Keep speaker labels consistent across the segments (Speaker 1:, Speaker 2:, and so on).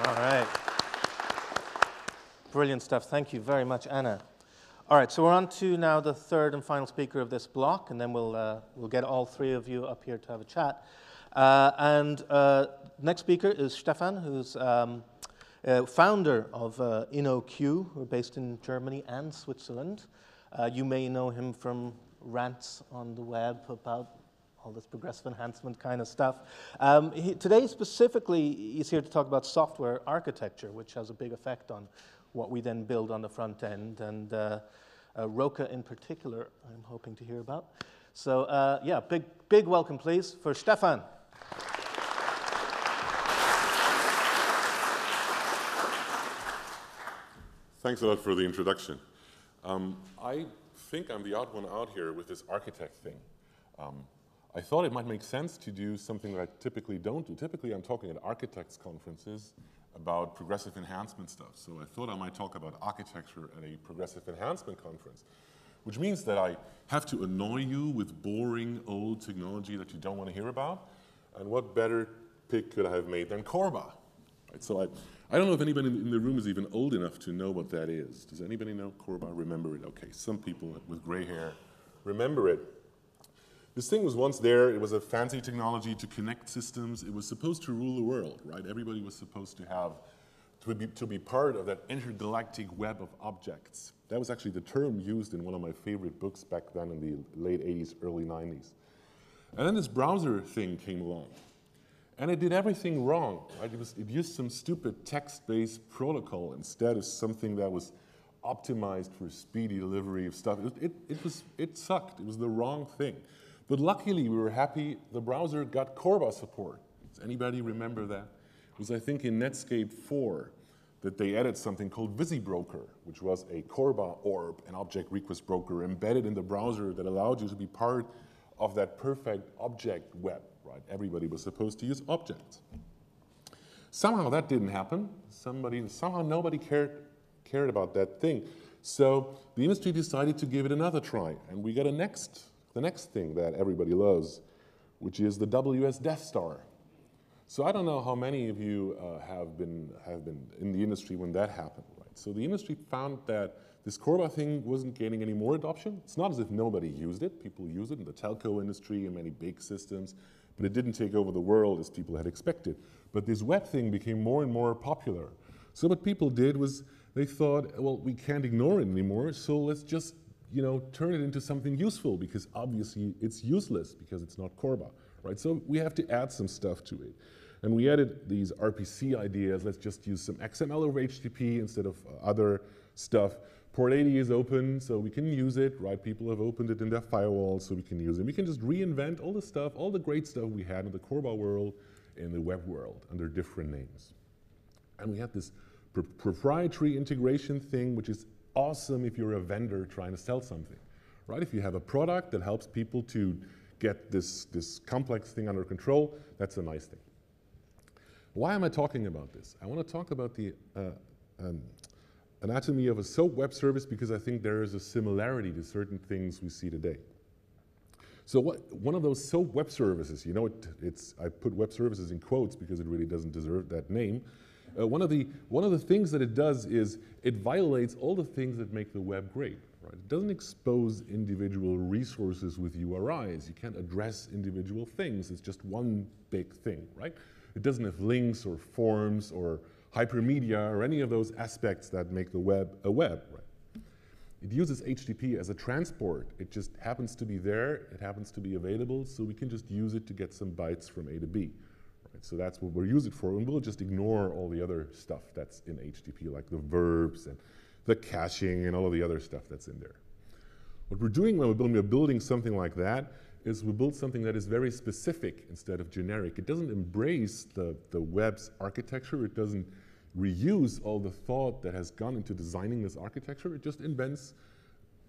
Speaker 1: All right. Brilliant stuff. Thank you very much, Anna. All right, so we're on to now the third and final speaker of this block, and then we'll get all three of you up here to have a chat. Next speaker is Stefan, who's founder of InnoQ. We're based in Germany and Switzerland. You may know him from rants on the web about all this progressive enhancement kind of stuff. Today, specifically, he's here to talk about software architecture, which has a big effect on what we then build on the front end, and Roca in particular, I'm hoping to hear about. So yeah, big welcome, please, for Stefan.
Speaker 2: Thanks a lot for the introduction. I think I'm the odd one out here with this architect thing. I thought it might make sense to do something that I typically don't do. Typically, I'm talking at architects' conferences about progressive enhancement stuff. So I thought I might talk about architecture at a progressive enhancement conference, which means that I have to annoy you with boring old technology that you don't want to hear about. And what better pick could I have made than Corba? Right, so I don't know if anybody in the room is even old enough to know what that is. Does anybody know Corba? Remember it? Okay, some people with gray hair remember it. This thing was once there. It was a fancy technology to connect systems. It was supposed to rule the world, right? Everybody was supposed to be part of that intergalactic web of objects. That was actually the term used in one of my favorite books back then in the late 80s, early 90s. And then this browser thing came along. And it did everything wrong, right? It used some stupid text-based protocol instead of something that was optimized for speedy delivery of stuff. It sucked. It was the wrong thing. But luckily, we were happy the browser got Corba support. Does anybody remember that? It was, I think, in Netscape 4 that they added something called VisiBroker, which was a Corba orb, an object request broker, embedded in the browser that allowed you to be part of that perfect object web, right? Everybody was supposed to use objects. Somehow that didn't happen. Somehow nobody cared about that thing. So the industry decided to give it another try, and we got the next thing that everybody loves, which is the WS Death Star. So I don't know how many of you have been in the industry when that happened, right? So the industry found that this Corba thing wasn't gaining any more adoption. It's not as if nobody used it. People use it in the telco industry and many big systems, but it didn't take over the world as people had expected. But this web thing became more and more popular. So what people did was they thought, well, we can't ignore it anymore, so let's just turn it into something useful, because obviously it's useless because it's not Corba, right? So we have to add some stuff to it. And we added these RPC ideas. Let's just use some XML over HTTP instead of other stuff. Port 80 is open, so we can use it, right? People have opened it in their firewalls, so we can use it. We can just reinvent all the stuff, all the great stuff we had in the Corba world, in the web world, under different names. And we have this proprietary integration thing, which is awesome if you're a vendor trying to sell something, right? If you have a product that helps people to get this complex thing under control, that's a nice thing. Why am I talking about this? I want to talk about the anatomy of a SOAP web service, because I think there is a similarity to certain things we see today. So one of those SOAP web services, I put web services in quotes because it really doesn't deserve that name. One of the things that it does is it violates all the things that make the web great, right? It doesn't expose individual resources with URIs. You can't address individual things. It's just one big thing, right? It doesn't have links or forms or hypermedia or any of those aspects that make the web a web, right? It uses HTTP as a transport. It just happens to be there. It happens to be available, so we can just use it to get some bytes from A to B. So that's what we'll use it for, and we'll just ignore all the other stuff that's in HTTP, like the verbs and the caching and all of the other stuff that's in there. What we're doing when we're building something like that is we build something that is very specific instead of generic. It doesn't embrace the web's architecture. It doesn't reuse all the thought that has gone into designing this architecture. It just invents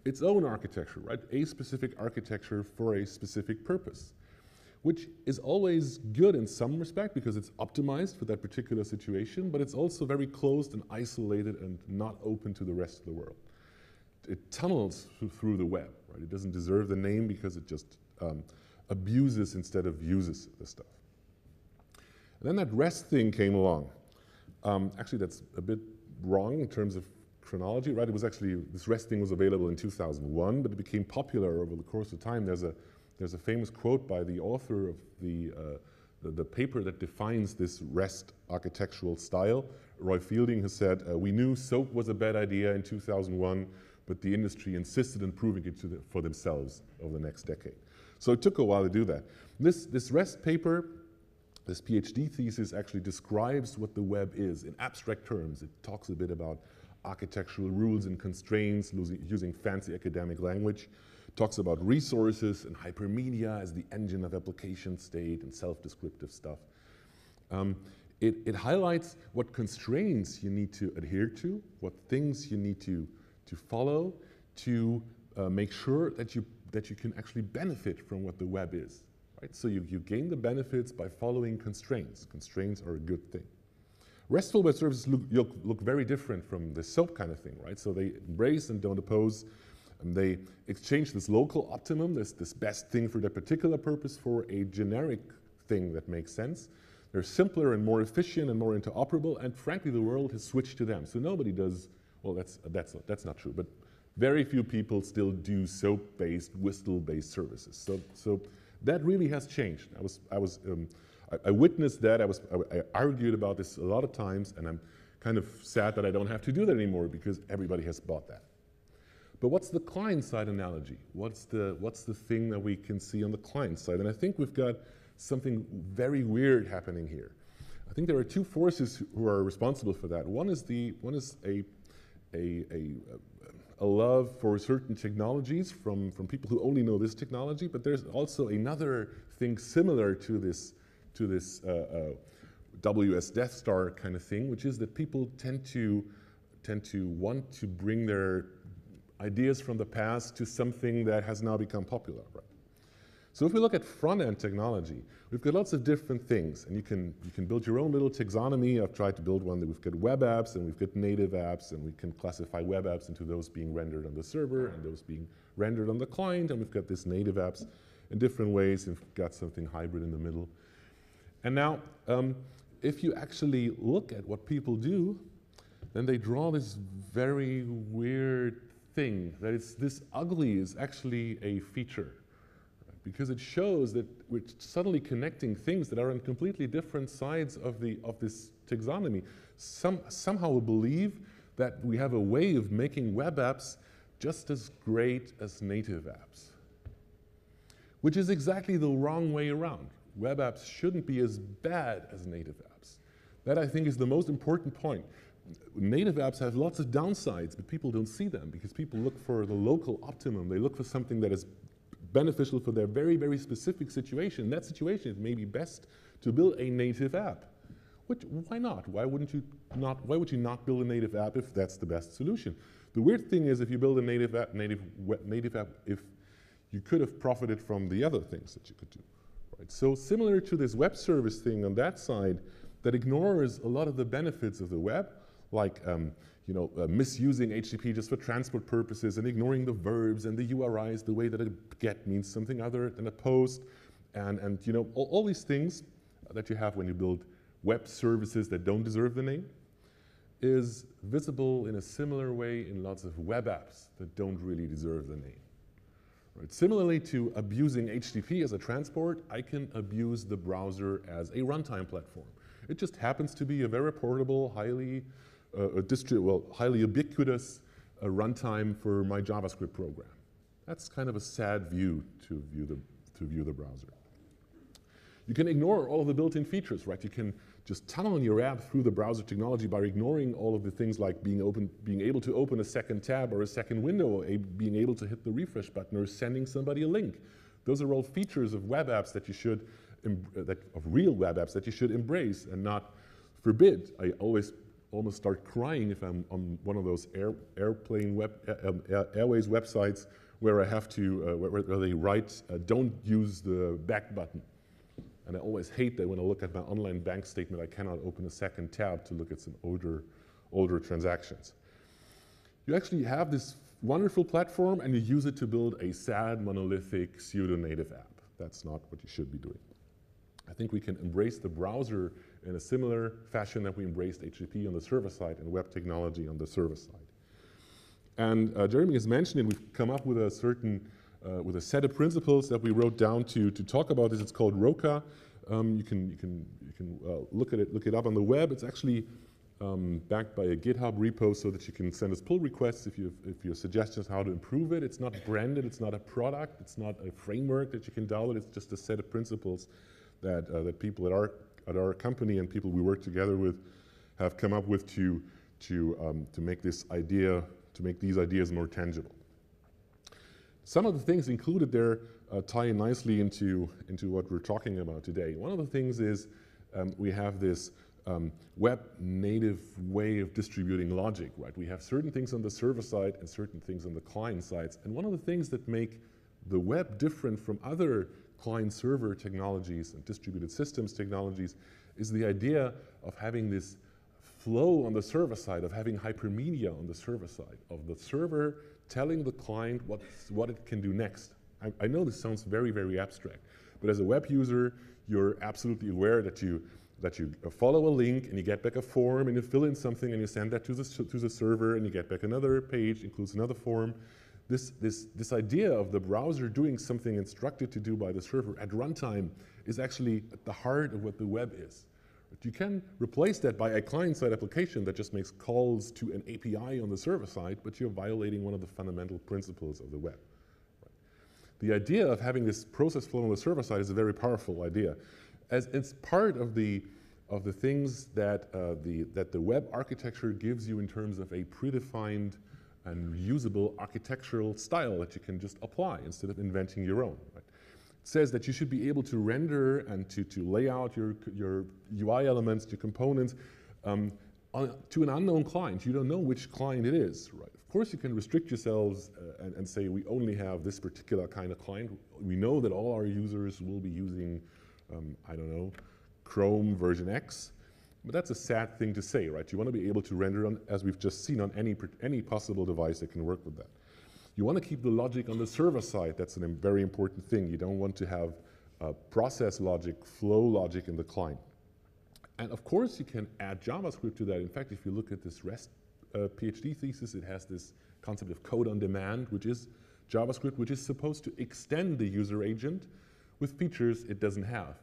Speaker 2: its own architecture, right? A specific architecture for a specific purpose, which is always good in some respect because it's optimized for that particular situation, but it's also very closed and isolated and not open to the rest of the world. It tunnels through the web, right? It doesn't deserve the name because it just abuses instead of uses the stuff. And then that REST thing came along. Actually, that's a bit wrong in terms of chronology, right? It was actually, this REST thing was available in 2001, but it became popular over the course of time. There's a famous quote by the author of the paper that defines this REST architectural style, Roy Fielding, who said, we knew SOAP was a bad idea in 2001, but the industry insisted on proving it for themselves over the next decade. So it took a while to do that. This REST paper, this PhD thesis, actually describes what the web is in abstract terms. It talks a bit about architectural rules and constraints using fancy academic language. It talks about resources and hypermedia as the engine of application state and self-descriptive stuff. It highlights what constraints you need to adhere to, what things you need to follow to make sure that you can actually benefit from what the web is. Right? So you gain the benefits by following constraints. Constraints are a good thing. RESTful web services look very different from the SOAP kind of thing, right? So they embrace and don't oppose. And they exchange this local optimum, this best thing for their particular purpose, for a generic thing that makes sense. They're simpler and more efficient and more interoperable, and frankly, the world has switched to them. So nobody does, well, that's not true, but very few people still do SOAP-based, WSDL-based services. So that really has changed. I witnessed that. I argued about this a lot of times, and I'm kind of sad that I don't have to do that anymore because everybody has bought that. But what's the client-side analogy? What's the thing that we can see on the client side? And I think we've got something very weird happening here. I think there are two forces who are responsible for that. One is a love for certain technologies from people who only know this technology, but there's also another thing similar to this WS Death Star kind of thing, which is that people tend to want to bring their ideas from the past to something that has now become popular, right? So if we look at front-end technology, we've got lots of different things, and you can build your own little taxonomy. I've tried to build one that we've got web apps, and we've got native apps, and we can classify web apps into those being rendered on the server and those being rendered on the client, and we've got this native apps in different ways, and we've got something hybrid in the middle. And now, if you actually look at what people do, then they draw this very weird thing, that it's this ugly is actually a feature. Because it shows that we're suddenly connecting things that are on completely different sides of this taxonomy. Somehow we believe that we have a way of making web apps just as great as native apps, which is exactly the wrong way around. Web apps shouldn't be as bad as native apps. That, I think, is the most important point. Native apps have lots of downsides, but people don't see them because people look for the local optimum. They look for something that is beneficial for their very, very specific situation. In that situation, it may be best to build a native app. Why not? Why would you not build a native app if that's the best solution? The weird thing is, if you build a native app, if you could have profited from the other things that you could do. Right? So similar to this web service thing on that side, that ignores a lot of the benefits of the web, like misusing HTTP just for transport purposes and ignoring the verbs and the URIs, the way that a get means something other than a post, and all these things that you have when you build web services that don't deserve the name, is visible in a similar way in lots of web apps that don't really deserve the name. Right? Similarly to abusing HTTP as a transport, I can abuse the browser as a runtime platform. It just happens to be a very portable, highly ubiquitous runtime for my JavaScript program. That's kind of a sad view to view the browser. You can ignore all of the built-in features, right? You can just tunnel your app through the browser technology by ignoring all of the things like being able to open a second tab or a second window, or being able to hit the refresh button, or sending somebody a link. Those are all features of web apps that you should, of real web apps that you should embrace and not forbid. I almost start crying if I'm on one of those Airways websites where I have to, where they write, don't use the back button. And I always hate that when I look at my online bank statement, I cannot open a second tab to look at some older transactions. You actually have this wonderful platform and you use it to build a sad, monolithic, pseudo-native app. That's not what you should be doing. I think we can embrace the browser in a similar fashion that we embraced HTTP on the server side and web technology on the server side. And Jeremy has mentioned it, we've come up with a certain, with a set of principles that we wrote down to talk about this. It's called ROCA. You can look it up on the web. It's actually backed by a GitHub repo so that you can send us pull requests if you have suggestions how to improve it. It's not branded, it's not a product, it's not a framework that you can download, it's just a set of principles that people at our company and people we work together with have come up with to make this idea, to make these ideas more tangible. Some of the things included there tie in nicely into what we're talking about today. One of the things is we have this web native way of distributing logic, right? We have certain things on the server side and certain things on the client sides. And one of the things that make the web different from other client-server technologies and distributed systems technologies is the idea of having this flow on the server side, of having hypermedia on the server side, of the server telling the client what it can do next. I know this sounds very, very abstract, but as a web user, you're absolutely aware that you follow a link and you get back a form and you fill in something and you send that to the server and you get back another page, includes another form. This idea of the browser doing something instructed to do by the server at runtime is actually at the heart of what the web is. But you can replace that by a client-side application that just makes calls to an API on the server side, but you're violating one of the fundamental principles of the web. Right? The idea of having this process flow on the server side is a very powerful idea. As it's part of the things that the web architecture gives you in terms of a predefined and usable architectural style that you can just apply instead of inventing your own. Right? It says that you should be able to render and to lay out your UI elements, your components to an unknown client. You don't know which client it is. Right? Of course, you can restrict yourselves and say we only have this particular kind of client. We know that all our users will be using, I don't know, Chrome version X. But that's a sad thing to say, right? You want to be able to render on, as we've just seen, on any possible device that can work with that. You want to keep the logic on the server side. That's a very important thing. You don't want to have process logic, flow logic in the client. And of course, you can add JavaScript to that. In fact, if you look at this REST PhD thesis, it has this concept of code on demand, which is JavaScript, which is supposed to extend the user agent with features it doesn't have.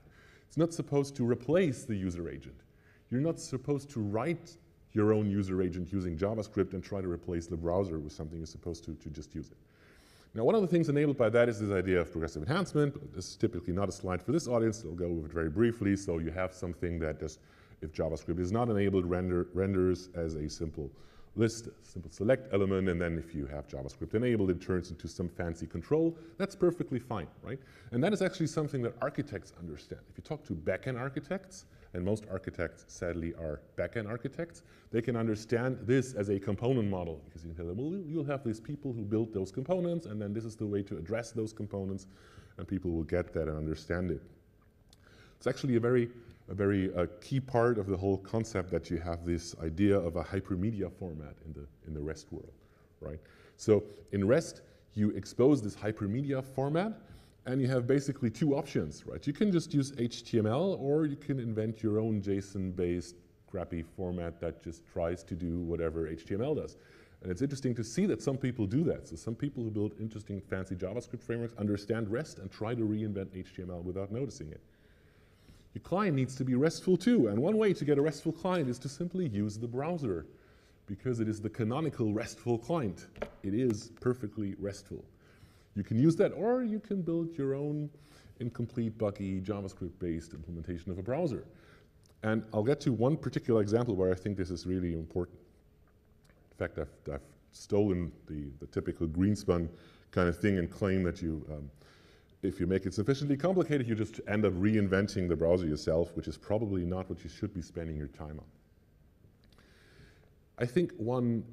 Speaker 2: It's not supposed to replace the user agent. You're not supposed to write your own user agent using JavaScript and try to replace the browser with something. You're supposed to just use it. Now, one of the things enabled by that is this idea of progressive enhancement. This is typically not a slide for this audience. I'll go over it very briefly. So you have something that just, if JavaScript is not enabled, renders as a simple list, simple select element, and then if you have JavaScript enabled, it turns into some fancy control. That's perfectly fine, right? And that is actually something that architects understand. If you talk to backend architects, and most architects, sadly, are backend architects, they can understand this as a component model, because you can tell them, well, you'll have these people who build those components, and then this is the way to address those components, and people will get that and understand it. It's actually a very key part of the whole concept that you have this idea of a hypermedia format in the REST world, right? So in REST, you expose this hypermedia format, and you have basically two options, right? You can just use HTML, or you can invent your own JSON-based crappy format that just tries to do whatever HTML does. And it's interesting to see that some people do that. So some people who build interesting, fancy JavaScript frameworks understand REST and try to reinvent HTML without noticing it. Your client needs to be RESTful too, and one way to get a RESTful client is to simply use the browser, because it is the canonical RESTful client. It is perfectly RESTful. You can use that, or you can build your own incomplete, buggy, JavaScript-based implementation of a browser. And I'll get to one particular example where I think this is really important. In fact, I've stolen the typical Greenspan kind of thing and claim that if you make it sufficiently complicated, you just end up reinventing the browser yourself, which is probably not what you should be spending your time on. I think one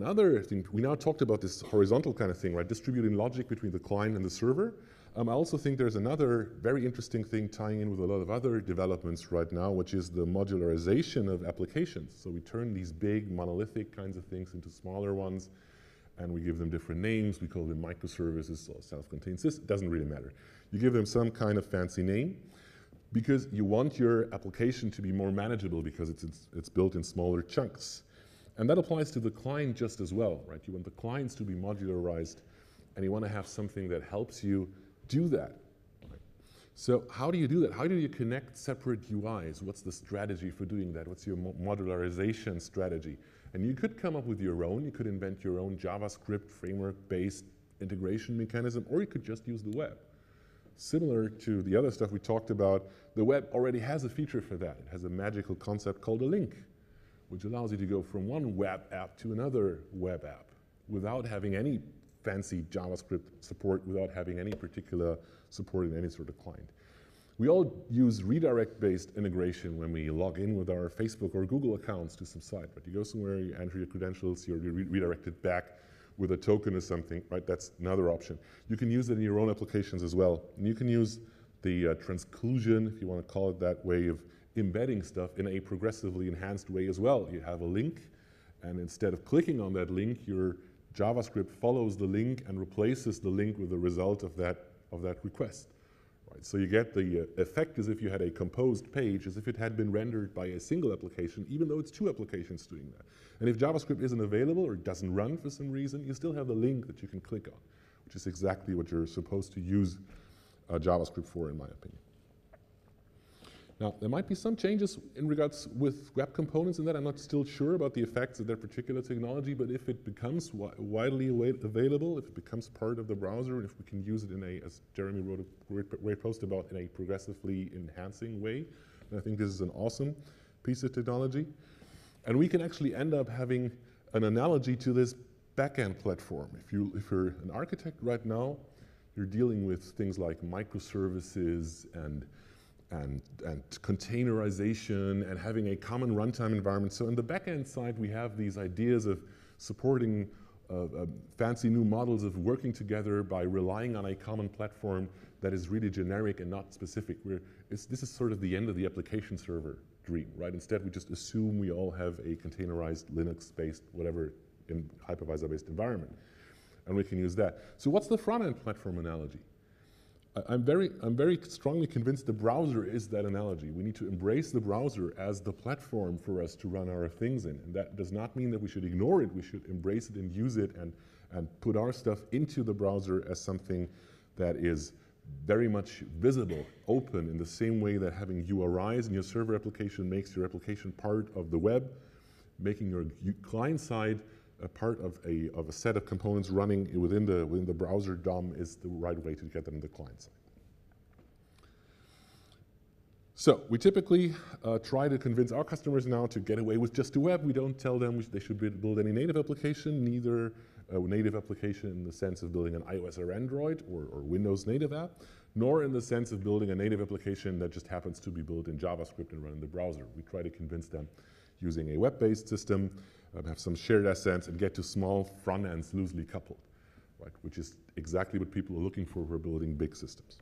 Speaker 2: other thing, we now talked about this horizontal kind of thing, right? Distributing logic between the client and the server. I also think there's another very interesting thing tying in with a lot of other developments right now, which is the modularization of applications. So we turn these big monolithic kinds of things into smaller ones, and we give them different names. We call them microservices or self-contained systems. It doesn't really matter. You give them some kind of fancy name. because you want your application to be more manageable because it's built in smaller chunks. And that applies to the client just as well, right? You want the clients to be modularized, and you want to have something that helps you do that. Right? So how do you do that? How do you connect separate UIs? What's the strategy for doing that? What's your modularization strategy? And you could come up with your own. You could invent your own JavaScript framework-based integration mechanism, or you could just use the web. Similar to the other stuff we talked about, the web already has a feature for that. It has a magical concept called a link, which allows you to go from one web app to another web app without having any fancy JavaScript support, without having any particular support in any sort of client. We all use redirect-based integration when we log in with our Facebook or Google accounts to some site. Right? You go somewhere, you enter your credentials, you're redirected back with a token or something, right? That's another option. You can use it in your own applications as well. And you can use the transclusion, if you want to call it that, way of embedding stuff in a progressively enhanced way as well. You have a link, and instead of clicking on that link, your JavaScript follows the link and replaces the link with the result of that request. Right? So you get the effect as if you had a composed page, as if it had been rendered by a single application, even though it's two applications doing that. And if JavaScript isn't available or doesn't run for some reason, you still have the link that you can click on, which is exactly what you're supposed to use JavaScript for, in my opinion. Now, there might be some changes in regards with web components in that. I'm not still sure about the effects of that particular technology, but if it becomes widely available, if it becomes part of the browser, and if we can use it in a, as Jeremy wrote a great post about, in a progressively enhancing way, then I think this is an awesome piece of technology. And we can actually end up having an analogy to this backend platform. If you're an architect right now, you're dealing with things like microservices and containerization and having a common runtime environment. So on the backend side, we have these ideas of supporting fancy new models of working together by relying on a common platform that is really generic and not specific. This is sort of the end of the application server dream, right? Instead, we just assume we all have a containerized Linux-based, whatever, in hypervisor-based environment, and we can use that. So what's the front-end platform analogy? I'm very strongly convinced the browser is that analogy. We need to embrace the browser as the platform for us to run our things in. And that does not mean that we should ignore it. We should embrace it and use it and put our stuff into the browser as something that is very much visible, open, in the same way that having URIs in your server application makes your application part of the web, making your client side a part of a set of components running within the browser DOM is the right way to get them in the client side. So we typically try to convince our customers now to get away with just the web. We don't tell them they should build any native application, neither a native application in the sense of building an iOS or Android or Windows native app, nor in the sense of building a native application that just happens to be built in JavaScript and run in the browser. We try to convince them using a web-based system, have some shared assets, and get to small front ends loosely coupled, right? Which is exactly what people are looking for building big systems.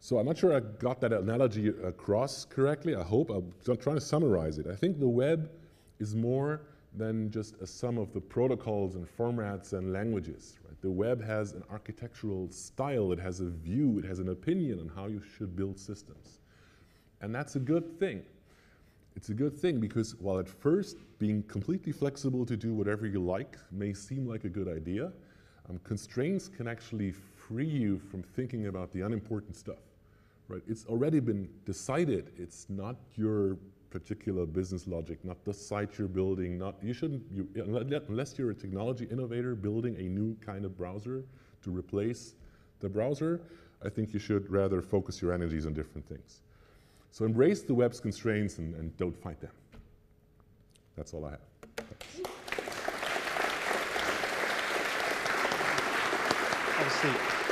Speaker 2: So I'm not sure I got that analogy across correctly. I hope. I'm trying to summarize it. I think the web is more than just a sum of the protocols and formats and languages, right? The web has an architectural style, it has a view, it has an opinion on how you should build systems. And that's a good thing. It's a good thing because while at first being completely flexible to do whatever you like may seem like a good idea, constraints can actually free you from thinking about the unimportant stuff, right? It's already been decided. It's not your particular business logic, not the site you're building, unless you're a technology innovator building a new kind of browser to replace the browser, I think you should rather focus your energies on different things. So embrace the web's constraints and don't fight them. That's all I have. Thanks.
Speaker 1: Obviously,